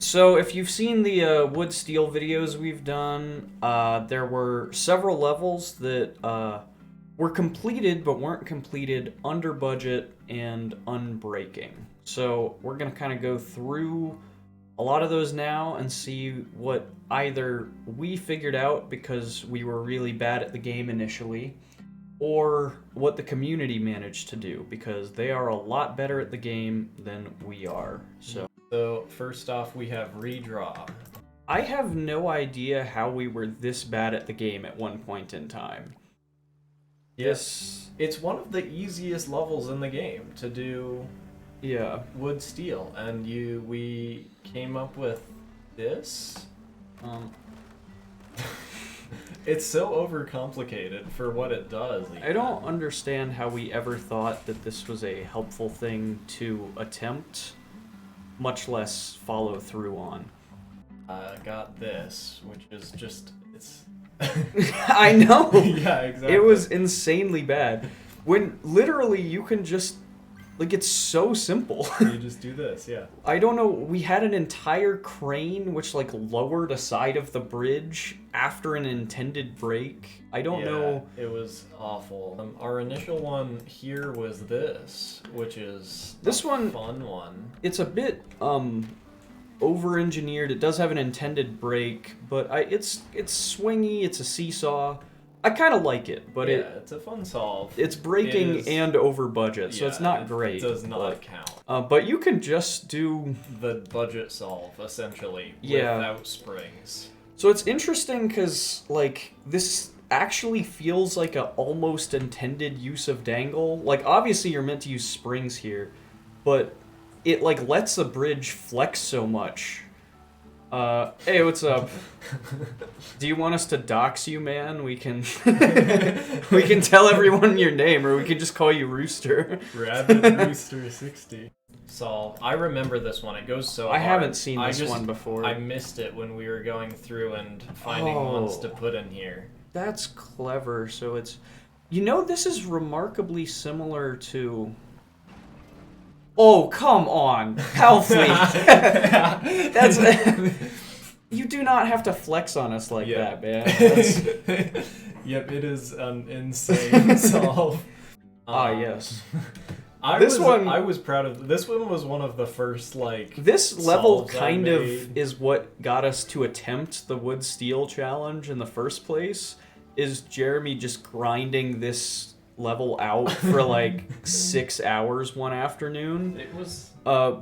So if you've seen the wood steel videos we've done, there were several levels that were completed but weren't completed under budget and unbreaking. So we're gonna kind of go through a lot of those now and see what either we figured out because we were really bad at the game initially, or what the community managed to do because they are a lot better at the game than we are. So first off, we have redraw. I have no idea how we were this bad at the game at one point in time. Yes, it's one of the easiest levels in the game to do. Yeah. Wood steel, and we came up with this. Um, It's so overcomplicated for what it does. I don't understand how we ever thought that this was a helpful thing to attempt, much less follow through on. I got this, which is just, it's... I know! Yeah, exactly. It was insanely bad. When literally you can just... Like, it's so simple. You just do this, yeah. I don't know, we had an entire crane which, like, lowered a side of the bridge after an intended break. I don't know... It was awful. Our initial one here was this, which is this one, fun one. It's a bit, over-engineered. It does have an intended break, but it's swingy, it's a seesaw. I kind of like it, but it's a fun solve. It's breaking and over budget, so it's not great. It does not count. But you can just do the budget solve essentially without springs. So it's interesting because like this actually feels like a almost intended use of dangle. Like obviously you're meant to use springs here, but it like lets the bridge flex so much. Hey, what's up? Do you want us to dox you, man? We can we can tell everyone your name, or we can just call you Rooster. Rabbit Rooster 60. So I remember this one. It goes so hard. I haven't seen this one before. I missed it when we were going through and finding ones to put in here. That's clever. So it's, you know, this is remarkably similar to. Oh, come on, Hellfleet. That's you do not have to flex on us like that, man. Yep, it is an insane solve. Yes. I was proud of this one. Was one of the first like this level kind of is what got us to attempt the wood steel challenge in the first place. Is Jeremy just grinding this level out for like 6 hours one afternoon? It was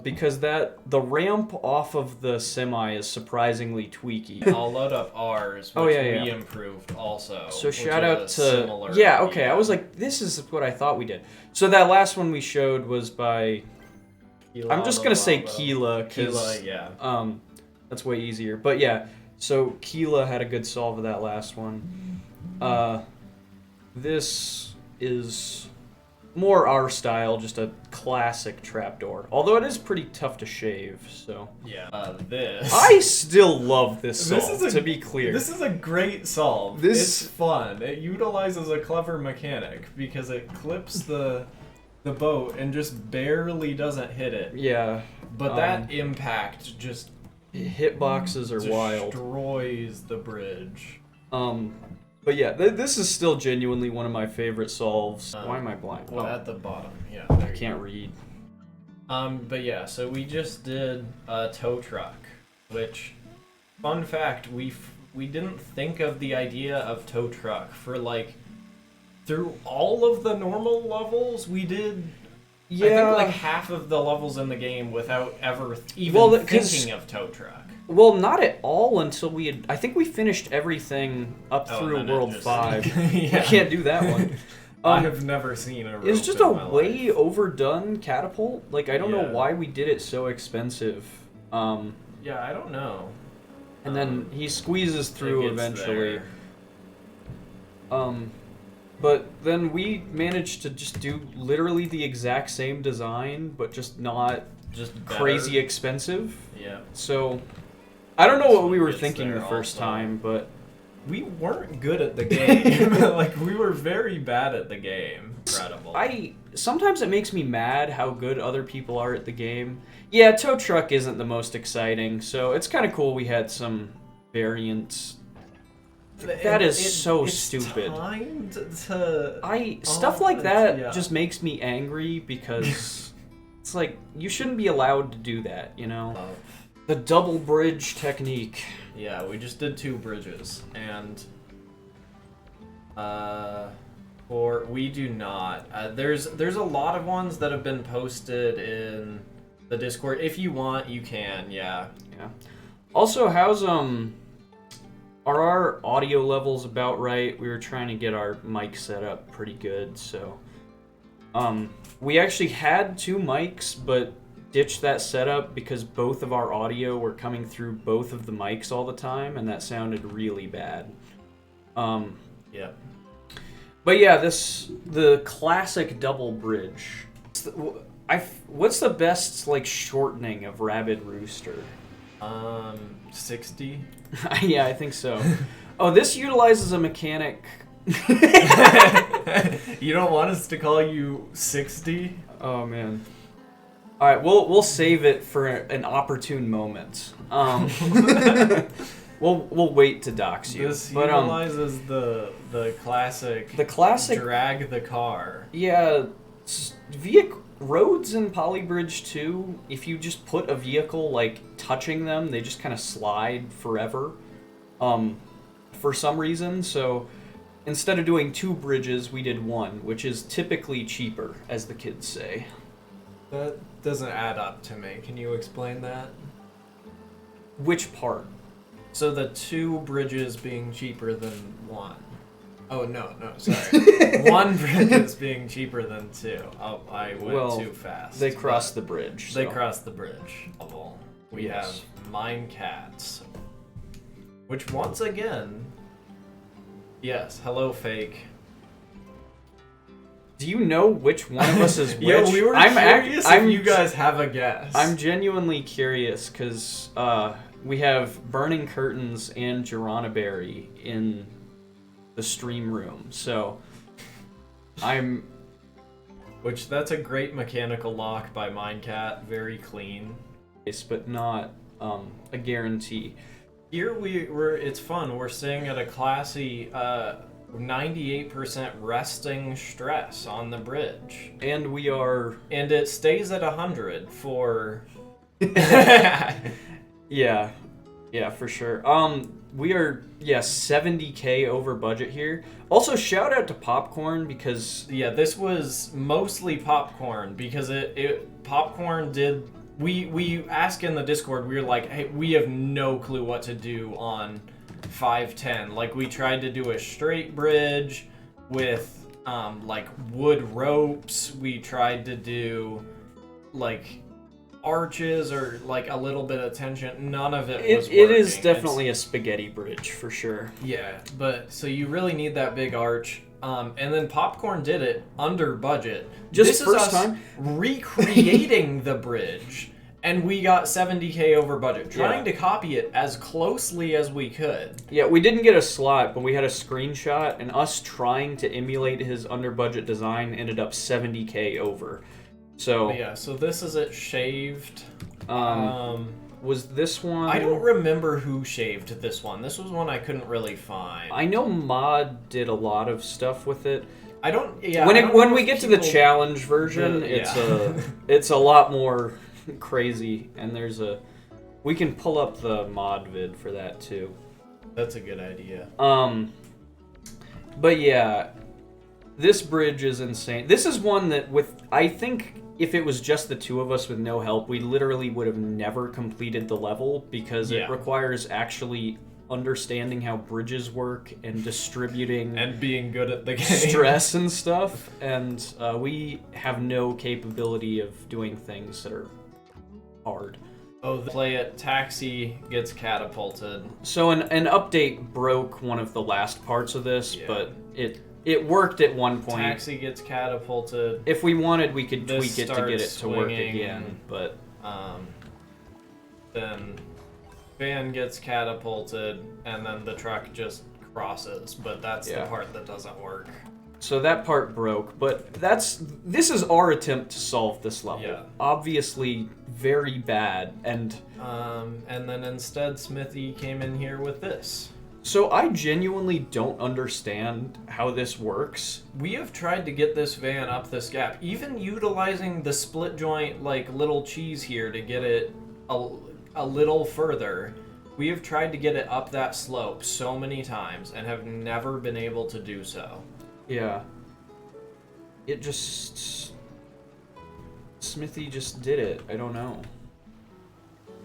because the ramp off of the semi is surprisingly tweaky. I'll load up ours, which we improved also. So shout out to I was like, this is what I thought we did. So that last one we showed was by I'm just gonna say Keela because that's way easier. But yeah, so Keela had a good solve of that last one. This is more our style, just a classic trapdoor. Although it is pretty tough to shave, so... Yeah, this... I still love this solve, to be clear. This is a great solve. It's fun. It utilizes a clever mechanic, because it clips the boat and just barely doesn't hit it. Yeah. But that impact just... Hitboxes are wild. Destroys the bridge. But yeah, this is still genuinely one of my favorite solves. Why am I blind? Well, at the bottom, yeah. I can't read. But yeah, so we just did a tow truck, which, fun fact, we didn't think of the idea of tow truck for like, through all of the normal levels, we did, I think like half of the levels in the game without ever even thinking of tow truck. Well, not at all until we had... I think we finished everything up through World 5. We can't do that one. I have never seen a rope. It's just a way overdone catapult. Like, I don't know why we did it so expensive. Yeah, I don't know. And then he squeezes through eventually. But then we managed to just do literally the exact same design, but just not crazy expensive. Yeah. So... I don't know what we were thinking the first time, but... We weren't good at the game. Like, we were very bad at the game. Incredible. sometimes it makes me mad how good other people are at the game. Yeah, tow truck isn't the most exciting, so it's kind of cool we had some variants. That is so it's stupid. Timed to Stuff like that yeah. just makes me angry because it's like you shouldn't be allowed to do that, you know? The double bridge technique. Yeah, we just did 2 bridges, and or we do not. There's a lot of ones that have been posted in the Discord. If you want, you can. Yeah. Yeah. Also, are our audio levels about right? We were trying to get our mic set up pretty good, so we actually had 2 mics, but ditched that setup because both of our audio were coming through both of the mics all the time, and that sounded really bad. Yeah. But yeah, the classic double bridge. What's the best like shortening of Rabid Rooster? 60. Yeah, I think so. Oh, this utilizes a mechanic. You don't want us to call you 60? Oh man. All right, we'll save it for an opportune moment. We'll wait to dox you. This but utilizes the classic. The classic drag the car. Yeah, vehicle roads in Polybridge 2. If you just put a vehicle like touching them, they just kind of slide forever. For some reason, so instead of doing 2 bridges, we did 1, which is typically cheaper, as the kids say. That doesn't add up to me. Can you explain that? Which part? So the 2 bridges being cheaper than 1. Oh, no, sorry. 1 bridge is being cheaper than 2. Oh, I went too fast. They crossed the bridge. They crossed the bridge. We have Yes. Mine Cats. Which, once again... Yes, hello, fake. Do you know which one of us is which? Yeah, we were curious if you guys have a guess. I'm genuinely curious, because we have Burning Curtains and Gerana Berry in the stream room, so Which, that's a great mechanical lock by Minecat, very clean. but not a guarantee. Here it's fun, we're staying at a classy 98% resting stress on the bridge. And we are... And it stays at 100 for... Yeah, for sure. We are, 70k over budget here. Also, shout out to Popcorn, because... Yeah, this was mostly Popcorn, because Popcorn did... We asked in the Discord, we were like, hey, we have no clue what to do on 510. Like, we tried to do a straight bridge with, like, wood ropes. We tried to do, like, arches or, like, a little bit of tension. None of it was working. It is definitely a spaghetti bridge, for sure. Yeah, but, so you really need that big arch. And then Popcorn did it under budget. Just this first is us time? recreating the bridge, and we got 70k over budget, trying to copy it as closely as we could. Yeah, we didn't get a slot, but we had a screenshot, and us trying to emulate his under budget design ended up 70k over. So But yeah, so this is it shaved. was this one? I don't remember who shaved this one. This was one I couldn't really find. I know Mod did a lot of stuff with it. I don't. Yeah. When we get to the challenge version, yeah. it's a lot more crazy, and we can pull up the mod vid for that too. That's a good idea. But yeah, this bridge is insane. This is one that I think if it was just the 2 of us with no help, we literally would have never completed the level, because it requires actually understanding how bridges work and distributing and being good at the game. Stress and stuff, and we have no capability of doing things that are hard. Oh, play it. Taxi gets catapulted. So an update broke one of the last parts of this, but it worked at one point. Taxi gets catapulted. If we wanted, we could tweak it to get it to swinging, work again, but then van gets catapulted, and then the truck just crosses, but that's the part that doesn't work. So that part broke, but this is our attempt to solve this level. Yeah. Obviously very bad, and then instead Smithy came in here with this. so I genuinely don't understand how this works. We have tried to get this van up this gap, even utilizing the split joint like little cheese here to get it a little further. We have tried to get it up that slope so many times and have never been able to do so. Yeah. It just... Smithy just did it. I don't know.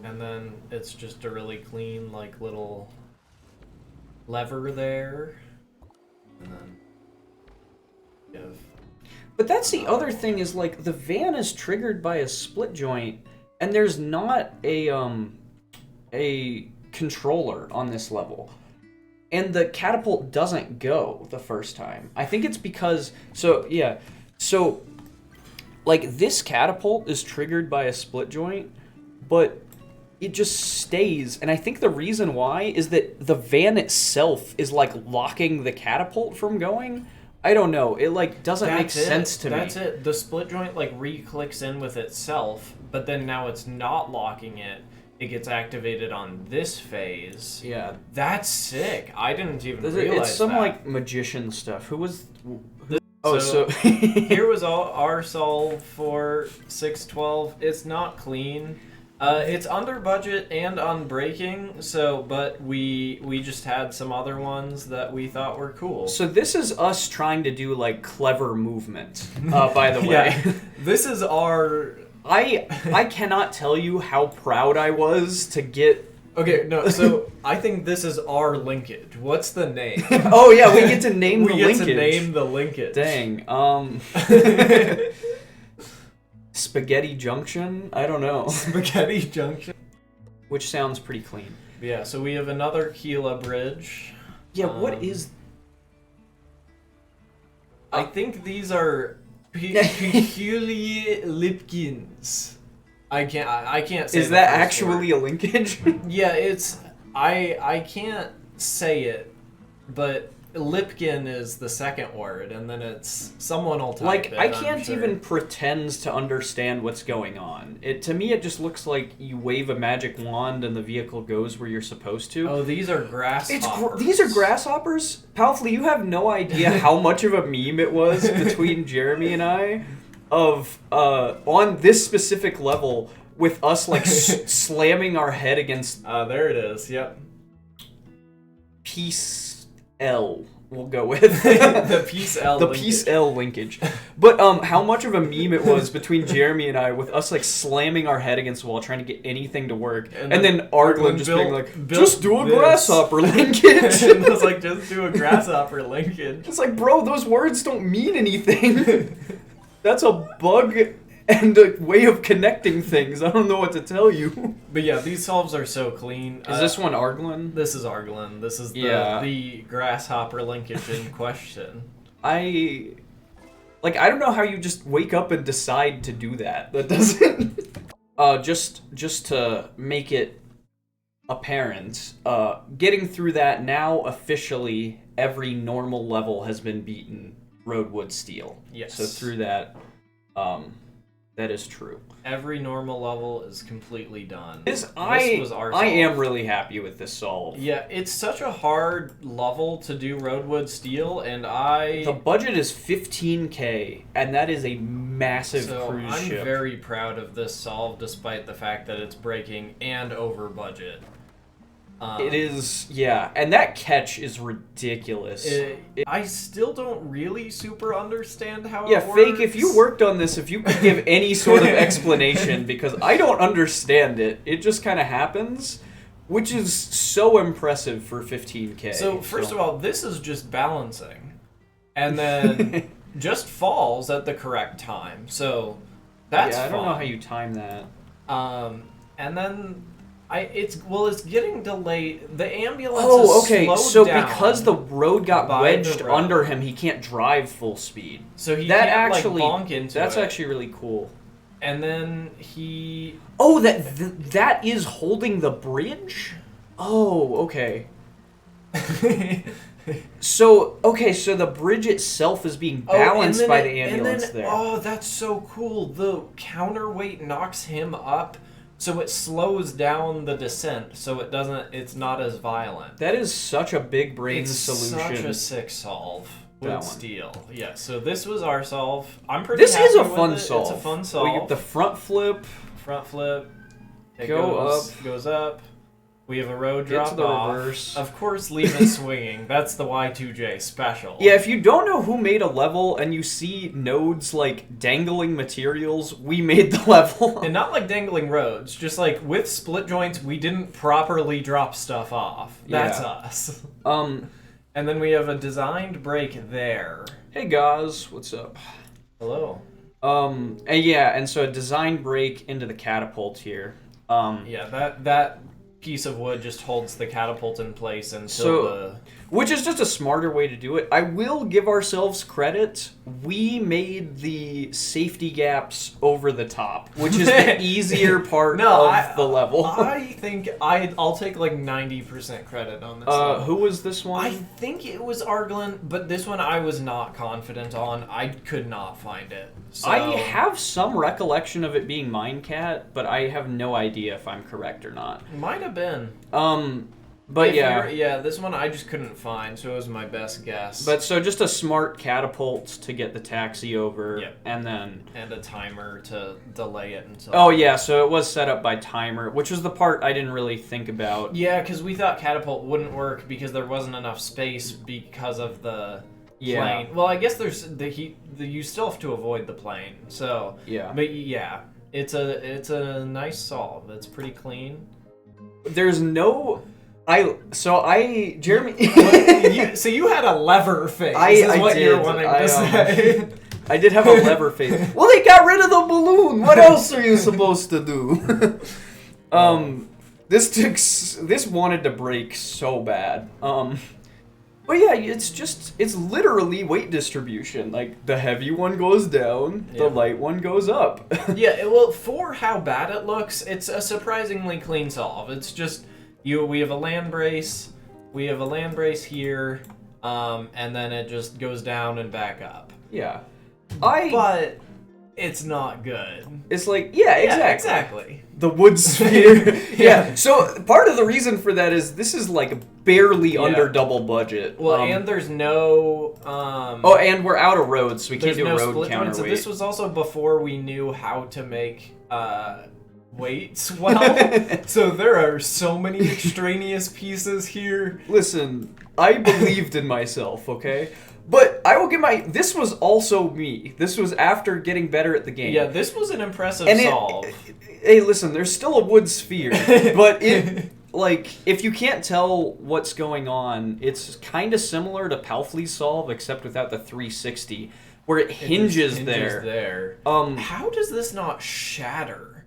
And then it's just a really clean, like, little lever there. And then give. But that's the other thing is, like, the van is triggered by a split joint, and there's not a controller on this level. And the catapult doesn't go the first time. I think it's because... So, yeah. So, like, this catapult is triggered by a split joint, but it just stays. And I think the reason why is that the van itself is, like, locking the catapult from going. I don't know. It, like, doesn't make sense to me. That's it. The split joint, like, re-clicks in with itself, but then now it's not locking it. It gets activated on this phase. Yeah. That's sick. I didn't even realize it's some, that. like, magician stuff. Who was... So here was our solve for 612. It's not clean. It's under budget and on braking, but we just had some other ones that we thought were cool. So this is us trying to do, like, clever movement, by the way. Yeah. This is our... I cannot tell you how proud I was to get... Okay, no, so I think this is our linkage. What's the name? Oh yeah, we get to name the linkage. We get to name the linkage. Dang. Spaghetti Junction? I don't know. Spaghetti Junction? Which sounds pretty clean. Yeah, so we have another Gila bridge. Yeah, what is... I think these are peculiar Lipkins. I can't say. Is that actually a linkage? Yeah, it's... I can't say it, but Lipkin is the second word, and then it's... Someone will type like, it, I can't sure. even pretend to understand what's going on. To me, it just looks like you wave a magic wand and the vehicle goes where you're supposed to. Oh, these are grasshoppers. These are grasshoppers? Palfley, you have no idea how much of a meme it was between Jeremy and I of, on this specific level, with us, like, slamming our head against... there it is, yep. Piece L, we'll go with. The Piece L The linkage. Piece L linkage. But, how much of a meme it was between Jeremy and I with us, like, slamming our head against the wall trying to get anything to work. And then Arglen just being like, just do a grasshopper linkage. And I was like, just do a grasshopper linkage. It's like, bro, those words don't mean anything. That's a bug and a way of connecting things. I don't know what to tell you. But yeah, these solves are so clean. Is this one Arglen? This is Arglen. This is the grasshopper linkage in question. I don't know how you just wake up and decide to do that. That doesn't... just to make it apparent, getting through that now officially every normal level has been beaten Roadwood Steel. Yes. So through that, that is true. Every normal level is completely done. I was our I solve. am really happy with this solve. Yeah, it's such a hard level to do Roadwood Steel, and The budget is $15K, and that is a massive cruise ship. I'm very proud of this solve, despite the fact that it's breaking and over budget. It is, yeah, and that catch is ridiculous. I still don't really super understand how it Yeah, works. Fake, if you worked on this, if you could give any sort of explanation, because I don't understand it. It just kind of happens, which is so impressive for $15K. So, first of all, this is just balancing, and then just falls at the correct time. So, that's I don't know fun. how you time that. And then... it's getting delayed. The ambulance Oh, is okay. slowed So down because the road got by the wedged road. under him, he can't drive full speed. So he that can't actually, like bonk into that's it. actually really cool. And then he... Oh, that is holding the bridge? Oh, okay. So the bridge itself is being balanced by the ambulance there. Oh, that's so cool. The counterweight knocks him up, so it slows down the descent, so it's not as violent. That is such a big brain It's solution. such a sick solve. That Wood one. steel. Yeah, so this was our solve. I'm pretty This happy is a with fun it. solve. It's a fun We solve. get the front flip. Front flip. It Goes goes up. We have a road Get drop to the off. reverse. Of course, leave it swinging. That's the Y2J special. Yeah, if you don't know who made a level and you see nodes like dangling materials, we made the level. And not like dangling roads, just like with split joints, we didn't properly drop stuff off. That's Yeah. us. And then we have a designed break there. hey guys, what's up? Hello. And so a design break into the catapult here. Yeah, that piece of wood just holds the catapult in place until which is just a smarter way to do it. I will give ourselves credit. We made the safety gaps over the top, which is the easier part of the level. I think I'll take like 90% credit on this one. Who was this one? I think it was Arglin, but this one I was not confident on. I could not find it. So. I have some recollection of it being Minecat, but I have no idea if I'm correct or not. Might have been. But yeah, this one I just couldn't find, so it was my best guess. But so just a smart catapult to get the taxi over, Yep. and then a timer to delay it until. oh yeah, so it was set up by timer, which was the part I didn't really think about. Yeah, because we thought catapult wouldn't work because there wasn't enough space because of the plane. Well, I guess there's you still have to avoid the plane. So Yeah. but yeah, it's a nice solve. It's pretty clean. There's no. Jeremy. So you had a lever face. I is what did. you're wanting to say. I did have a lever face. Well, they got rid of the balloon. What else are you supposed to do? This wanted to break so bad. But yeah, it's literally weight distribution. Like the heavy one goes down, the light one goes up. Yeah, well, for how bad it looks, it's a surprisingly clean solve. It's just we have a land brace here, and then it just goes down and back up. Yeah. But it's not good. It's like, yeah, exactly. The wood sphere. Yeah. So part of the reason for that is this is like barely under double budget. Well, and there's no. And we're out of roads, so we can't do no a road split joint, counterweight. So this was also before we knew how to make weights well. So there are so many extraneous pieces here. Listen, I believed in myself, okay? But I will give this was also me. This was after getting better at the game. Yeah, this was an impressive solve. Hey, listen, there's still a wood sphere, but if you can't tell what's going on, it's kind of similar to Palfley's solve, except without the 360, where it hinges there. How does this not shatter?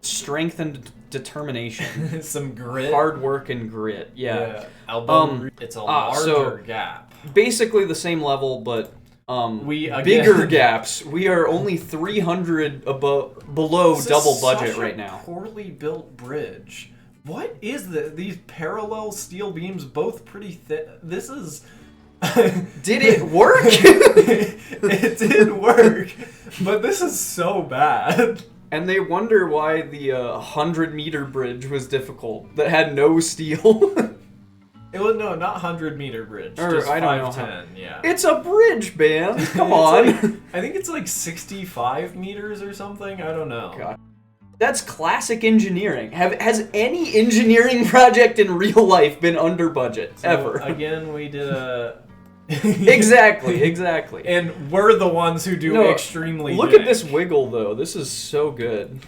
Strength and determination. Some grit. Hard work and grit, yeah. It's a larger gap. Basically the same level, but again, bigger gaps. We are only 300 below double budget right now. Poorly built bridge. What is this? These parallel steel beams, both pretty thick. This is. Did it work? It did work, but this is so bad. And they wonder why the 100-meter bridge was difficult that had no steel. It was not 100-meter bridge. Or, just I don't know 510, yeah. It's a bridge, man. Come on. I think it's like 65 meters or something. I don't know. God. That's classic engineering. Has any engineering project in real life been under budget ever? Again, we did a. Exactly. And we're the ones who do extremely. Look at this wiggle though. This is so good.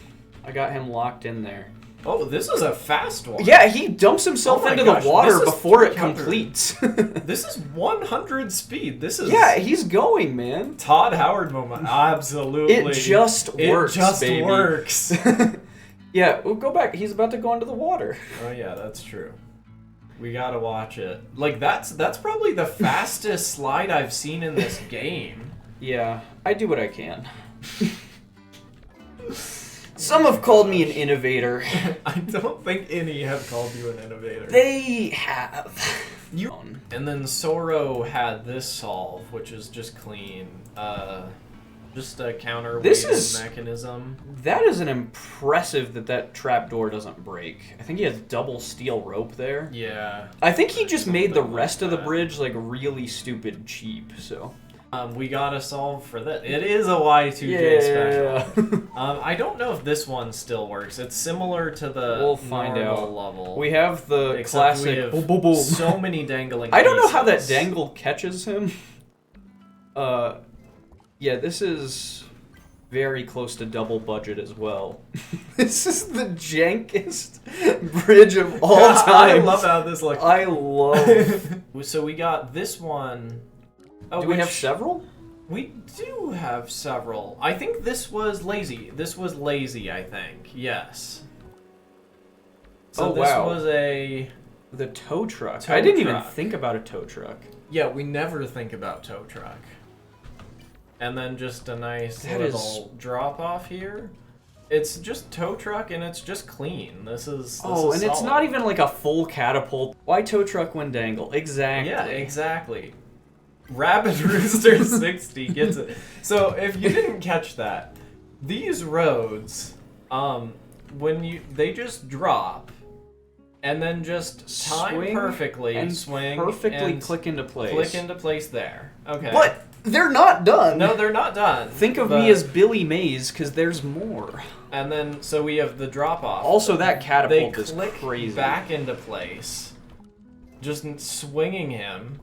I got him locked in there. Oh, this is a fast one. Yeah, he dumps himself into the water before it completes. This is 100 speed. This is he's going, man. Todd Howard moment. Absolutely. It just works. It just baby. works. Yeah, we'll go back. He's about to go into the water. Oh yeah, that's true. We gotta watch it. Like that's probably the fastest slide I've seen in this game. Yeah, I do what I can. Some have called me an innovator. I don't think any have called you an innovator. They have. And then Soro had this solve, which is just clean. Just a counter-weighted mechanism. That is an impressive that trapdoor doesn't break. I think he has double steel rope there. Yeah. I think he just made the rest of the bridge like really stupid cheap, so. We got a solve for that. It is a Y2J special. I don't know if this one still works. It's similar to the we'll find out. level. We have the Except classic. we have boom, boom, boom. so many dangling. I don't know pieces. how that dangle catches him. Yeah, this is very close to double budget as well. This is the jankest bridge of all time. I love how this looks. I love. So we got this one. Do we have several? We do have several. I think this was lazy. This was lazy, I think. Yes. So this was the tow truck. I didn't even think about a tow truck. Yeah, we never think about tow truck. And then just a nice little drop off here. It's just tow truck and it's just clean. This is and it's not even like a full catapult. Why tow truck when dangle? Exactly. Yeah, exactly. Rabbit Rooster 60 gets it. So if you didn't catch that, these roads, they just drop and then just time swing perfectly and swing perfectly and click into place. Click into place there. Okay. But they're not done. No, they're not done. Think of me as Billy Mays because there's more. And then so we have the drop off. Also, that catapult they is click crazy. Back into place, just swinging him.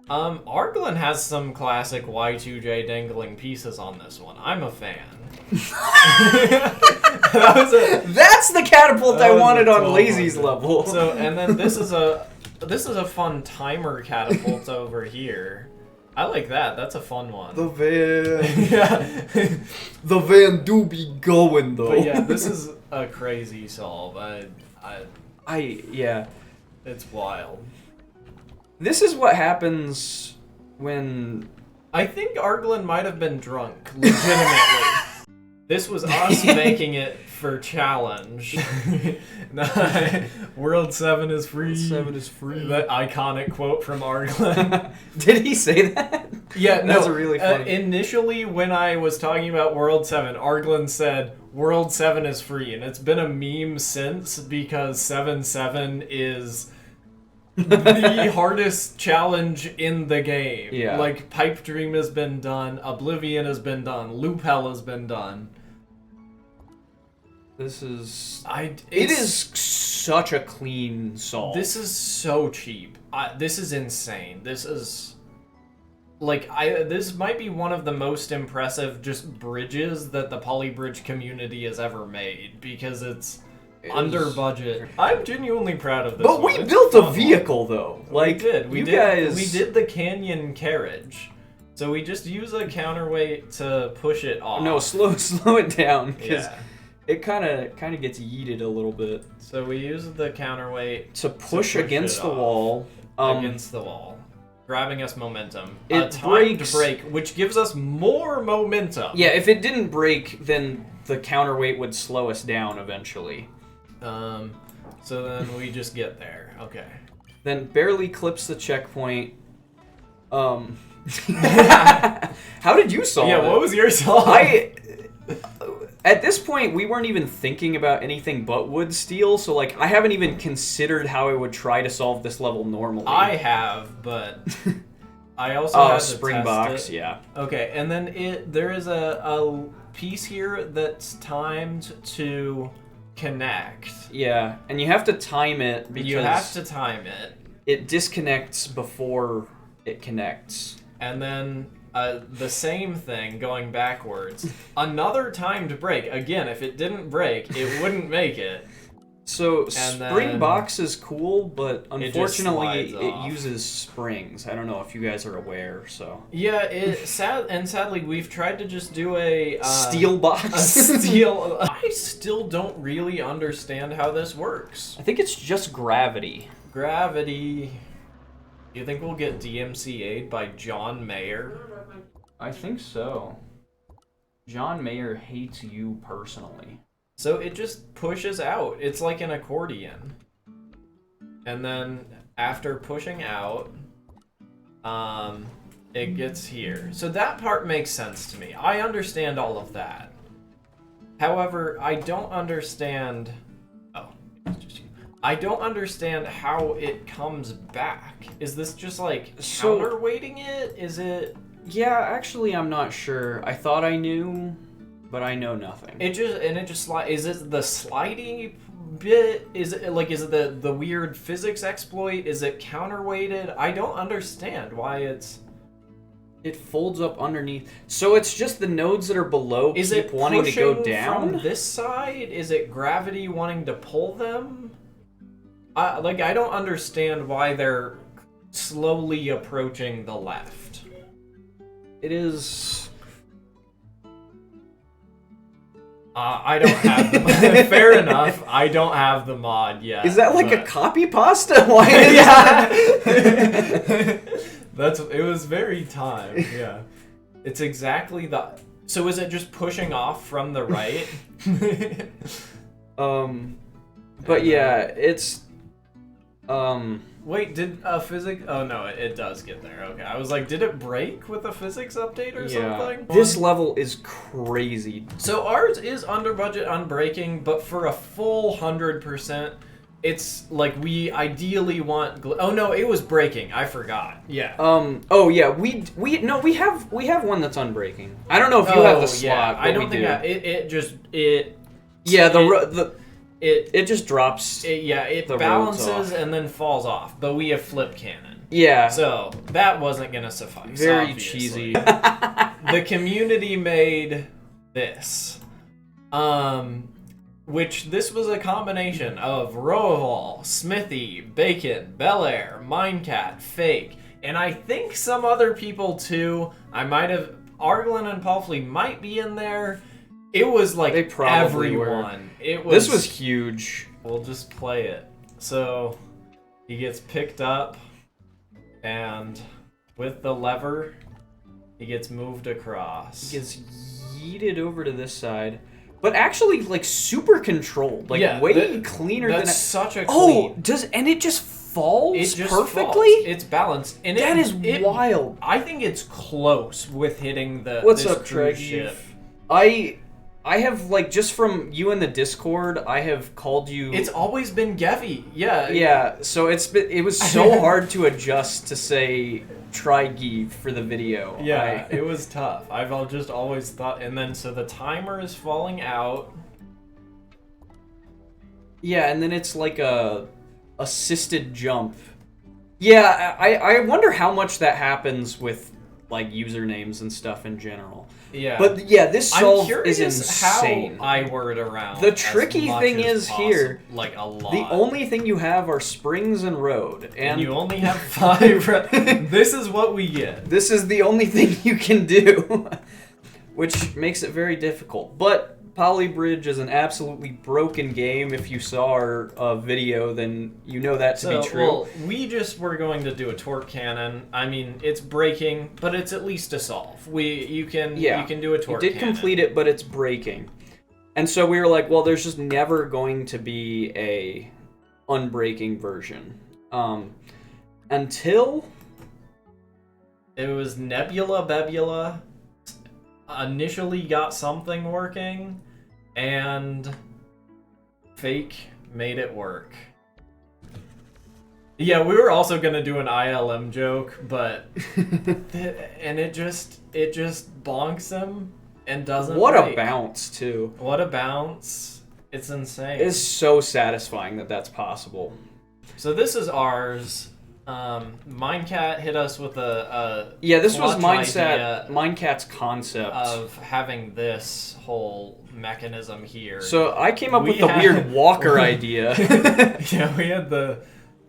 Arglin has some classic Y2J dangling pieces on this one. I'm a fan. That's the catapult I wanted on Lazy's level. So, and then this is a fun timer catapult over here. I like that. That's a fun one. The van. Yeah. The van do be going though. But yeah, this is a crazy solve. Yeah. It's wild. This is what happens when... I think Arglin might have been drunk, legitimately. This was us making it for challenge. World 7 is free. 7 is free. That iconic quote from Arglin. Did he say that? Yeah, That's really funny. Initially, when I was talking about World 7, Arglin said, World 7 is free. And it's been a meme since because 7-7 is... the hardest challenge in the game. Yeah. Like, Pipe Dream has been done, Oblivion has been done, Loop Hell has been done. This is... It is such a clean solve. This is so cheap. This is insane. This is... Like, this might be one of the most impressive just bridges that the Polybridge community has ever made, because it's... under budget. I'm genuinely proud of this. But one. we built a vehicle though. Like we did the canyon carriage. So we just use a counterweight to push it off. No, slow it down because it kind of gets yeeted a little bit. So we use the counterweight to push against the wall. Against the wall, grabbing us momentum. It timed break, which gives us more momentum. Yeah, if it didn't break, then the counterweight would slow us down eventually. So then we just get there. Okay. Then barely clips the checkpoint. How did you solve it? Yeah, what was your solve? At this point, we weren't even thinking about anything but wood steel, so like I haven't even considered how I would try to solve this level normally. I have, but I also had to spring test box, it. yeah. Okay, and then there is a piece here that's timed to connect. Yeah, and you have to time it because you have to time it. It disconnects before it connects. And then the same thing going backwards. Another timed break. Again, if it didn't break, it wouldn't make it. So spring box is cool, but unfortunately it uses springs. I don't know if you guys are aware. So yeah, sadly we've tried to just do a steel box. I still don't really understand how this works. I think it's just gravity. Gravity. You think we'll get DMCA'd by John Mayer? I think so. John Mayer hates you personally. So it just pushes out. It's like an accordion. and then after pushing out, it gets here. So that part makes sense to me. I understand all of that. However, I don't understand... Oh, it's just you. I don't understand how it comes back. Is this just like counterweighting it? Is it... Yeah, actually, I'm not sure. I thought I knew, but I know nothing. It just slides. Is it the sliding bit? Is it the weird physics exploit? Is it counterweighted? I don't understand why it's... It folds up underneath. So it's just the nodes that are below keep wanting to go down? From this side? Is it gravity wanting to pull them? I don't understand why they're slowly approaching the left. It is... I don't have the mod. Fair enough. I don't have the mod yet. Is that like a copy pasta? Why is that? It was very timed, yeah. It's exactly the... So is it just pushing off from the right? But yeah, it's... Wait, did physics... Oh no, it does get there, okay. I was like, did it break with a physics update or something? This level is crazy. So ours is under budget on breaking, but for a full 100%, it's like we ideally want... Oh no, it was breaking. I forgot. Yeah. Oh yeah, we have one that's unbreaking. I don't know if you have the slot. Yeah. I don't think it just drops. It balances and then falls off. But we have flip cannon. Yeah. So that wasn't gonna suffice. Very obviously. cheesy. The community made this. Which this was a combination of Roval, Smithy, Bacon, Bel Air, Minecat, Fake, and I think some other people too. Arglin and Paulfley might be in there. It was like they probably everyone. Were. This was huge. We'll just play it. So he gets picked up, and with the lever, he gets moved across. He gets yeeted over to this side. But actually, like, super controlled. Like, way cleaner than... That's such a clean... And it just falls perfectly? Falls. It's balanced. And that is wild. I think it's close with hitting the What's up, cruise ship. I have, like, just from you in the Discord, I have called you... It's always been Gevi. Yeah. Yeah, so it was so hard to adjust to say... Try Give for the video. Yeah, it was tough. I've just always thought, and then so the timer is falling out. Yeah, and then it's like a assisted jump. Yeah, I wonder how much that happens with like usernames and stuff in general. Yeah. But yeah, this solve is insane. How I word around. The tricky thing is here, like a lot. The only thing you have are springs and road, and you only have 5. This is what we get. This is the only thing you can do, which makes it very difficult. But Polybridge is an absolutely broken game. If you saw our video, then you know that to be true. Well, we just were going to do a torque cannon. I mean, it's breaking, but it's at least a solve. You can do a torque cannon. You did complete it, but it's breaking. And so we were like, well, there's just never going to be a unbreaking version. Until... It was Nebula Bebula initially got something working, and Fake made it work. Yeah, we were also gonna do an ILM joke, but and it just bonks him and doesn't. What a bounce too! What a bounce! It's insane. It's so satisfying that that's possible. So this is ours. Minecat hit us with a this was Minecat's concept of having this whole mechanism here. So I came up with the weird walker idea. Yeah, we had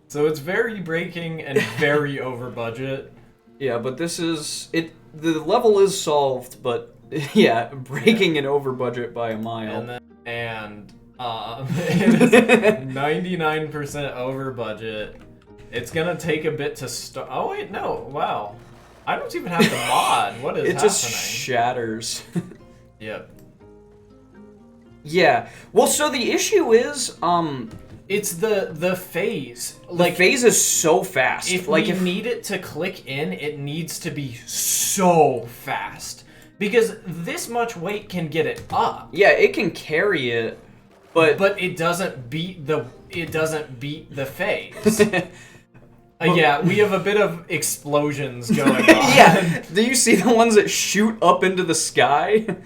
so it's very breaking and very over budget. Yeah, but this is it. The level is solved, but yeah, breaking and over budget by a mile. And it is 99% over budget. It's gonna take a bit to start. Oh wait, no! Wow, I don't even have the mod. What is happening? It just shatters. Yep. Yeah. Well, so the issue is, It's the phase. Like, the phase is so fast. If like, we need it to click in, it needs to be so fast. Because this much weight can get it up. Yeah, it can carry it, but it doesn't beat the phase. Yeah, we have a bit of explosions going on. Yeah. Do you see the ones that shoot up into the sky?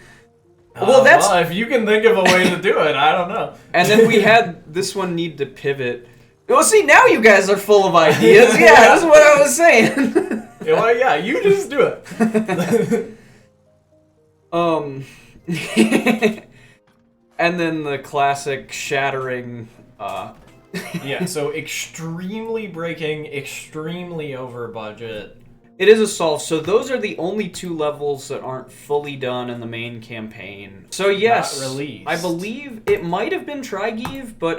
Well, if you can think of a way to do it, I don't know. And then we had this one need to pivot. Well, see, now you guys are full of ideas. Yeah, that's what I was saying. Well, yeah, you just do it. And then the classic shattering. Yeah, so extremely breaking, extremely over budget. It is a solve. So those are the only 2 levels that aren't fully done in the main campaign. So yes, not released. I believe it might have been Trigive, but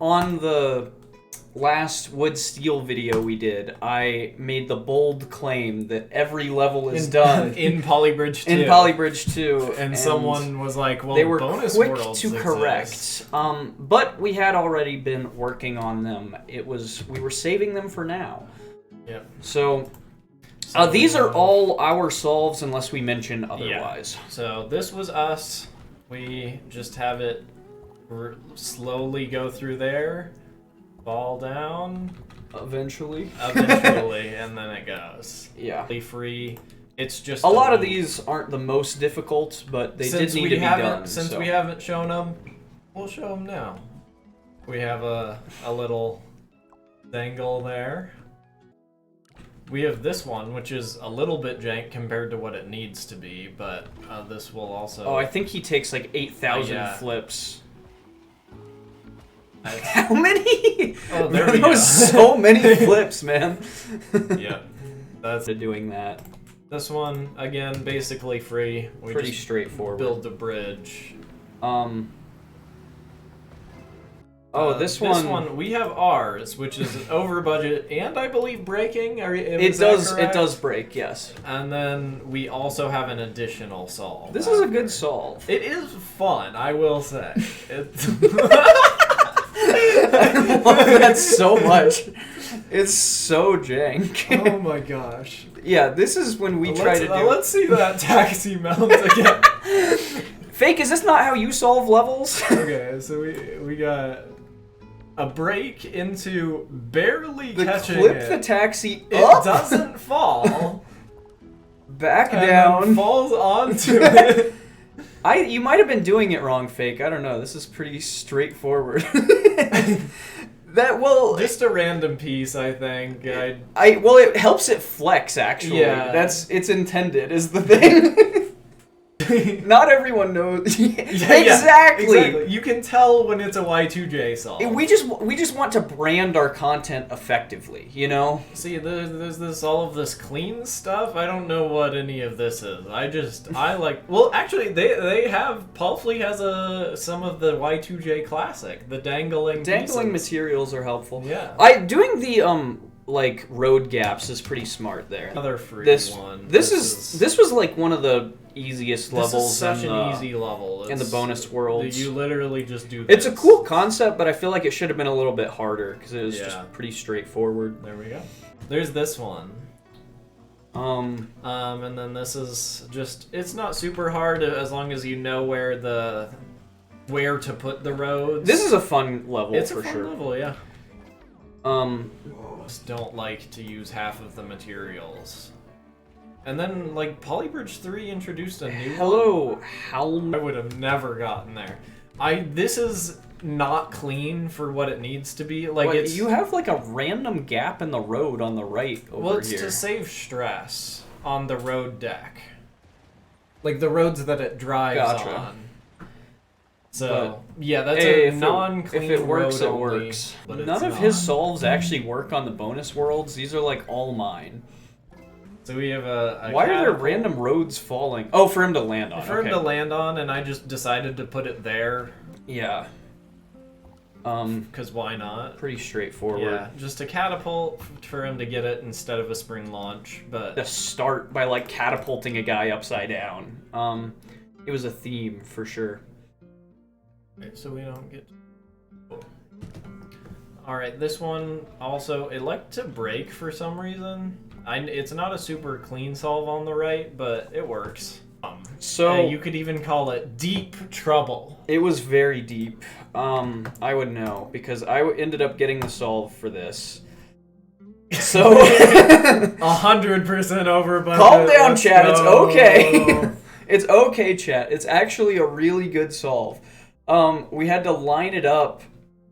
on the last wood steel video we did, I made the bold claim that every level is done in Polybridge 2. In Polybridge 2, and someone was like, "Well, they were bonus quick worlds to correct." But we had already been working on them. We were saving them for now. Yeah. So these are all our solves unless we mention otherwise. Yeah. So this was us. We just have it slowly go through there. Fall down. Eventually, and then it goes. Yeah. Free. It's just a lot of these aren't the most difficult, but they did need to be done. Since we haven't shown them, we'll show them now. We have a little dangle there. We have this one, which is a little bit jank compared to what it needs to be, but this will also... Oh, I think he takes like 8,000 yeah. flips. How many? Oh, there we go. So many flips, man. Yeah, that's doing that. This one, again, basically free. We Pretty just straightforward. build the bridge. This one we have ours, which is over budget and I believe breaking. It does break, yes. And then we also have an additional solve. This is a good solve. It is fun, I will say. I love that so much. It's so jank. Oh my gosh. Yeah, this is when we try to do... Let's see that taxi mount again. Fake, is this not how you solve levels? Okay, so we got a break into barely catching clip it. the taxi up. It doesn't fall. Back and down. Then falls onto it. You might have been doing it wrong, Fake. I don't know. This is pretty straightforward. Just a random piece, I think. Well, it helps it flex. Actually, yeah. It's intended is the thing. Not everyone knows. Exactly. You can tell when it's a Y2J solve. We just want to brand our content effectively, you know? See, there's all of this clean stuff. I don't know what any of this is. I like. Well, actually, they have. Paulfleet has some of the Y2J classic, the dangling pieces. Materials are helpful. Yeah. Doing the like road gaps is pretty smart there. Another free one. This was like one of the easiest levels. This is such an easy level in the bonus worlds. You literally just do this. It's a cool concept, but I feel like it should have been a little bit harder because it was just pretty straightforward. There we go. There's this one. And then this is just, it's not super hard as long as you know where to put the roads. This is a fun level for sure. It's a fun level, yeah. Just don't like to use half of the materials. And then, like, Polybridge 3 introduced a new one. Helm. I would have never gotten there. This is not clean for what it needs to be. Like, you have like a random gap in the road on the right over here. Well, it's to save stress on the road deck. Like the roads that it drives on. So, yeah, that's a non-clean road. If it works, it only, works. But None of his solves actually work on the bonus worlds. These are like all mine. So we have a Why are there random roads falling? Oh, for him to land on. For him to land on, and I just decided to put it there. Yeah. Because why not? Pretty straightforward. Yeah, just a catapult for him to get it instead of a spring launch, but... To start by, like, catapulting a guy upside down. It was a theme, for sure. So we don't get... Alright, this one also, it liked to break for some reason. It's not a super clean solve on the right, but it works. So you could even call it deep trouble. It was very deep. I would know, because I ended up getting the solve for this. So 100% over budget. Calm down, Let's chat. go. It's okay. It's okay, chat. It's actually a really good solve. We had to line it up.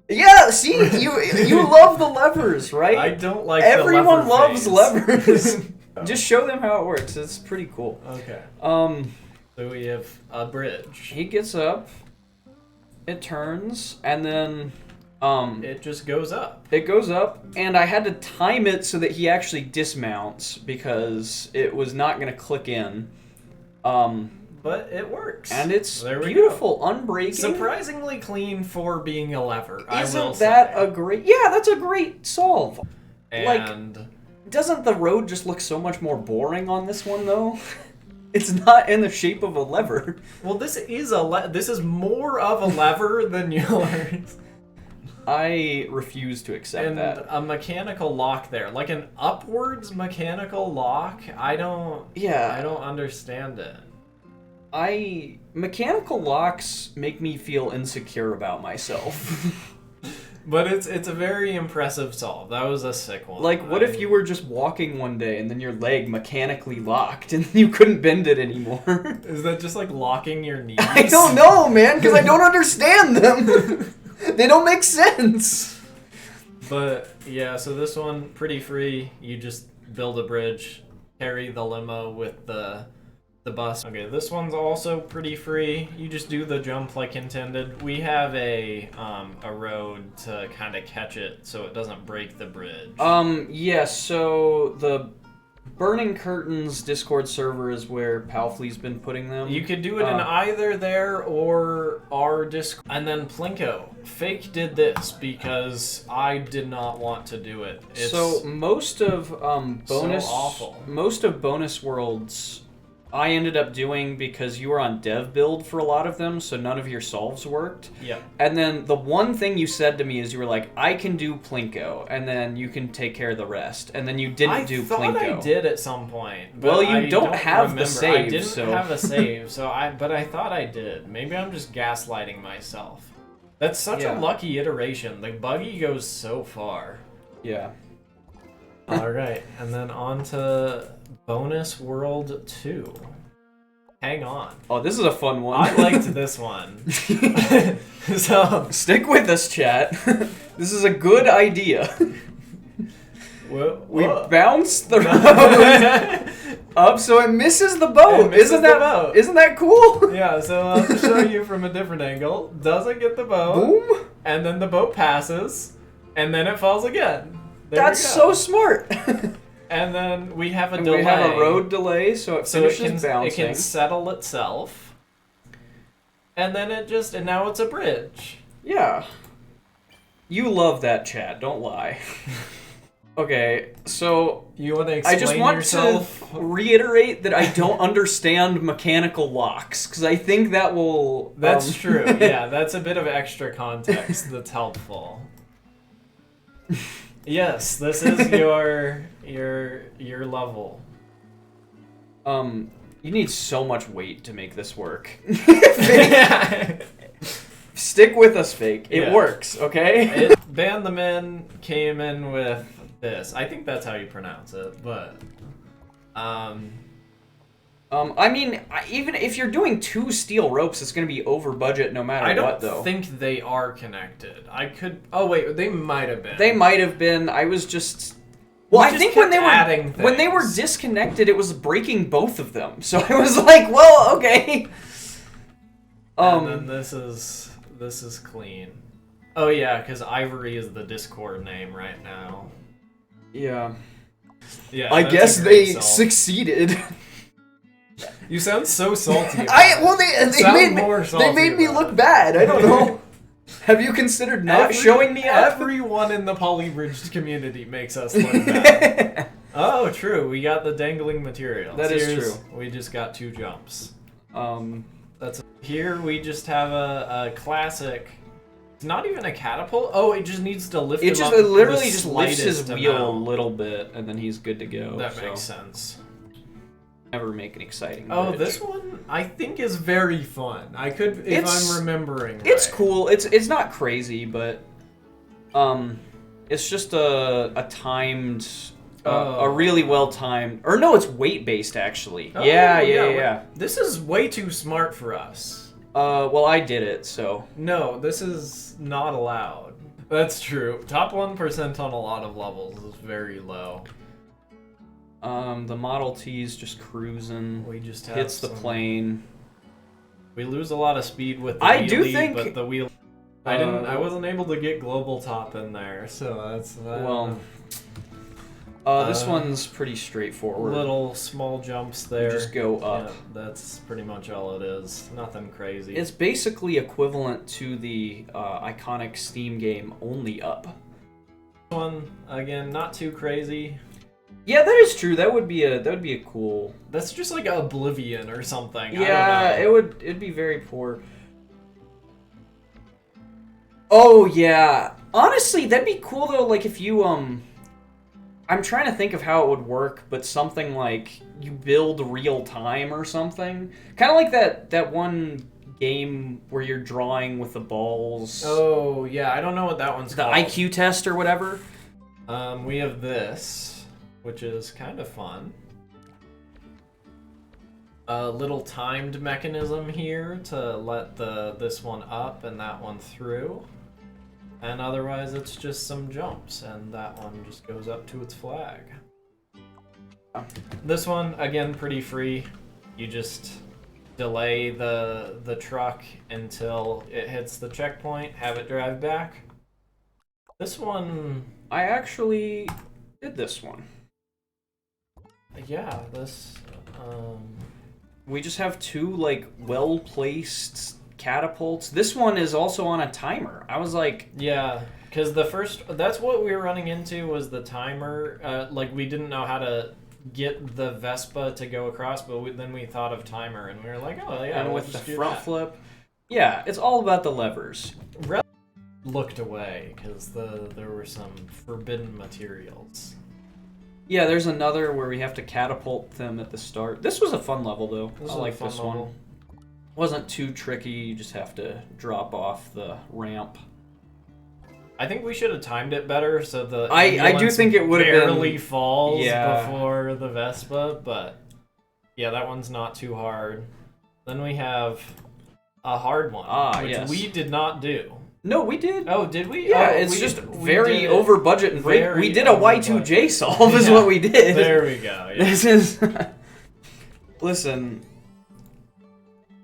Yeah, see, you love the levers, right? I don't like Everyone the lever loves phase. levers. Just show them how it works. It's pretty cool. Okay. So we have a bridge. He gets up. It turns, and then it just goes up. It goes up, and I had to time it so that he actually dismounts because it was not going to click in. But it works. And it's beautiful, unbreaking. Surprisingly clean for being a lever, I will say. Isn't that a great... Yeah, that's a great solve. And... doesn't the road just look so much more boring on this one, though? It's not in the shape of a lever. Well, this is more of a lever than yours. I refuse to accept that. And a mechanical lock there. Like an upwards mechanical lock? I don't understand it. Mechanical locks make me feel insecure about myself. But it's a very impressive solve. That was a sick one. Like, what if you were just walking one day and then your leg mechanically locked and you couldn't bend it anymore? Is that just like locking your knees? I don't know, man, because I don't understand them. They don't make sense. But yeah, so this one, pretty free. You just build a bridge, carry the limo with the bus. Okay, this one's also pretty free. You just do the jump like intended. We have a road to kind of catch it so it doesn't break the bridge. Yeah, so the Burning Curtains Discord server is where Palfley's been putting them. You could do it in either there or our Discord. And then Plinko. Fake did this because I did not want to do it. It's so most of bonus so awful. Most of bonus worlds I ended up doing because you were on dev build for a lot of them, so none of your solves worked. Yeah. And then the one thing you said to me is you were like, I can do Plinko, and then you can take care of the rest. And then you didn't do Plinko. I thought I did at some point. Well, you don't have remember. the save, I didn't so... have a save, but I thought I did. Maybe I'm just gaslighting myself. That's such a lucky iteration. The buggy goes so far. Yeah. Alright, and then on to Bonus World 2. Hang on. Oh, this is a fun one. I liked this one. So stick with us, chat. This is a good idea. We bounce the road up so it misses the boat. Isn't that cool? Yeah, so I'll just show you from a different angle. Doesn't get the boat. Boom. And then the boat passes. And then it falls again. That's so smart. And then we have a delay. We have a road delay, so it finishes bouncing. It can settle itself. And then and now it's a bridge. Yeah. You love that, chat, don't lie. Okay, so you want to explain I just want yourself? To reiterate that I don't understand mechanical locks, because I think that will... That's true, yeah, that's a bit of extra context that's helpful. Yes, this is your level. You need so much weight to make this work. Stick with us, Fake. It works, okay? Ban the Men came in with this. I think that's how you pronounce it, but I mean, even if you're doing 2 steel ropes, it's going to be over budget no matter what, though. I don't think they are connected. I could... Oh, wait, they might have been. They might have been. I was just... Well, I think when they were disconnected, it was breaking both of them. So I was like, well, okay. And then this is clean. Oh, yeah, because Ivory is the Discord name right now. Yeah. Yeah. I guess they succeeded. You sound so salty. They made me look bad. I don't know. Have you considered not showing me up? Everyone in the Polybridged community makes us look bad. Oh, true. We got the dangling material. That is true. We just got 2 jumps. Here we just have a classic not even a catapult. Oh, it just needs to lift. It him up literally the just lifts his slightest wheel a amount. little bit, and then he's good to go. That makes sense. Never make an exciting. Oh, bridge. this one I think is very fun. I could, if I'm remembering. It's right. cool. It's not crazy, but it's just a timed, a really well timed. Or no, it's weight based actually. Oh, Yeah. This is way too smart for us. Well, I did it, so. No, this is not allowed. That's true. Top 1% on a lot of levels is very low. The Model T's just cruising. We just have hits the plane. We lose a lot of speed with the I wheelie, do think- but the wheel. I wasn't able to get global top in there, so that's Well, this one's pretty straightforward. little small jumps there. You just go up. Yeah, that's pretty much all it is. Nothing crazy. It's basically equivalent to the iconic Steam game Only Up. This one again, not too crazy. Yeah, that is true. That would be a cool. That's just like Oblivion or something. Yeah, I don't know. it'd be very poor. Oh yeah, honestly, that'd be cool though. Like if you I'm trying to think of how it would work, but something like you build real time or something, kind of like that one game where you're drawing with the balls. Oh yeah, I don't know what that one's the called. IQ test or whatever. We have this, which is kind of fun. A little timed mechanism here to let this one up and that one through. And otherwise it's just some jumps, and that one just goes up to its flag. This one, again, pretty free. You just delay the truck until it hits the checkpoint, have it drive back. This one... I actually did this one. Yeah, this... We just have two, like, well-placed catapults. This one is also on a timer. I was like... Yeah, because the first... That's what we were running into, was the timer. Like, we didn't know how to get the Vespa to go across, but then we thought of timer, and we were like, oh, yeah, and we'll with the just do front that. flip. Yeah, it's all about the levers. Looked away, because there were some forbidden materials. Yeah, there's another where we have to catapult them at the start. This was a fun level, though. I like this one. Wasn't too tricky. You just have to drop off the ramp. I think we should have timed it better so the I do think it would have been barely falls Yeah. before the Vespa, but yeah, that one's not too hard. Then we have a hard one, which yes. we did not do. No, we did. Oh, did we? Yeah, Oh, it's we- just we very did it over budget and very we did a over Y2J solve is Yeah. what we did. There we go. Yeah. This is Listen.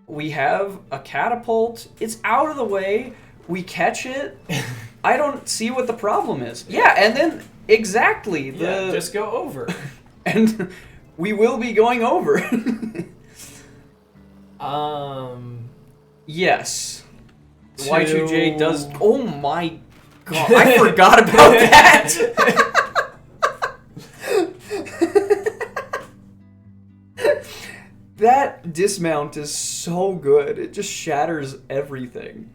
We have a catapult. It's out of the way. We catch it. I don't see what the problem is. Yeah, and then exactly Yeah, just go over. and we will be going over. Yes. The Y2J does. Oh my god! I forgot about that. That dismount is so good. It just shatters everything.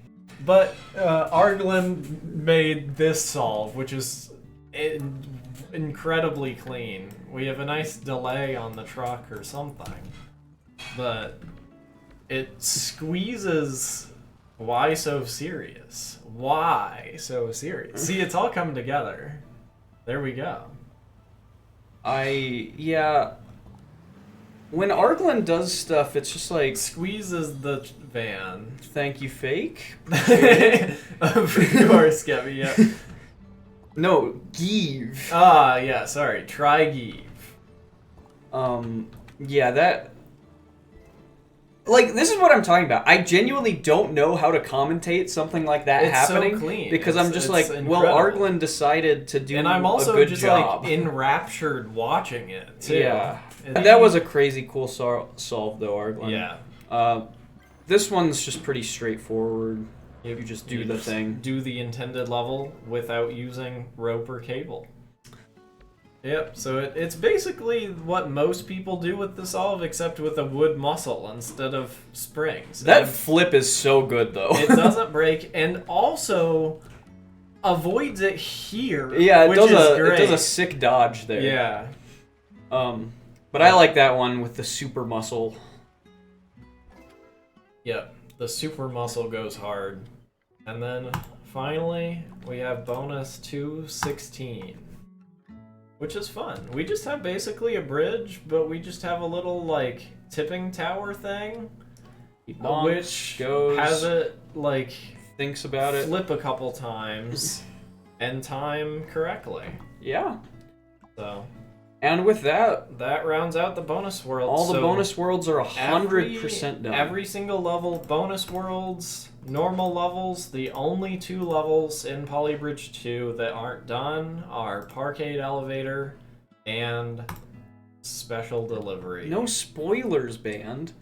But Arglen made this solve, which is incredibly clean. We have a nice delay on the truck or something, but it squeezes. Why so serious? Why so serious? See, it's all come together. There we go. Yeah. When Arglen does stuff, it's just like, Squeezes the van. thank you, fake. Of course, Kevin, yeah. No, give. Ah, yeah, sorry. Try give. Yeah, that... Like, this is what I'm talking about. I genuinely don't know how to commentate something like that It's so happening. clean. Because It's- I'm just it's like, incredible. well, Arglen decided to do And I'm also a good just job. like enraptured watching it too. Yeah. And that was a crazy cool solve, though, Arglen. Yeah. This one's just pretty straightforward. You just do the thing. Do the intended level without using rope or cable. Yep, so it's basically what most people do with the solve, except with a wood muscle instead of springs. That And flip is so good, though. it doesn't break, and also avoids it here, Yeah, which is great. it does a sick dodge there. Yeah. But I like that one with the super muscle. Yep, the super muscle goes hard. And then, finally, we have bonus 216. Which is fun. We just have basically a bridge, but we just have a little, like, tipping tower thing. Which goes, has it, like, thinks about it. flip a couple times and time correctly. Yeah. So, and with that, that rounds out the bonus world. all the So bonus worlds are 100% done. Every single level, bonus worlds, normal levels, the only 2 levels in Polybridge 2 that aren't done are Parkade Elevator and Special Delivery. No spoilers, band.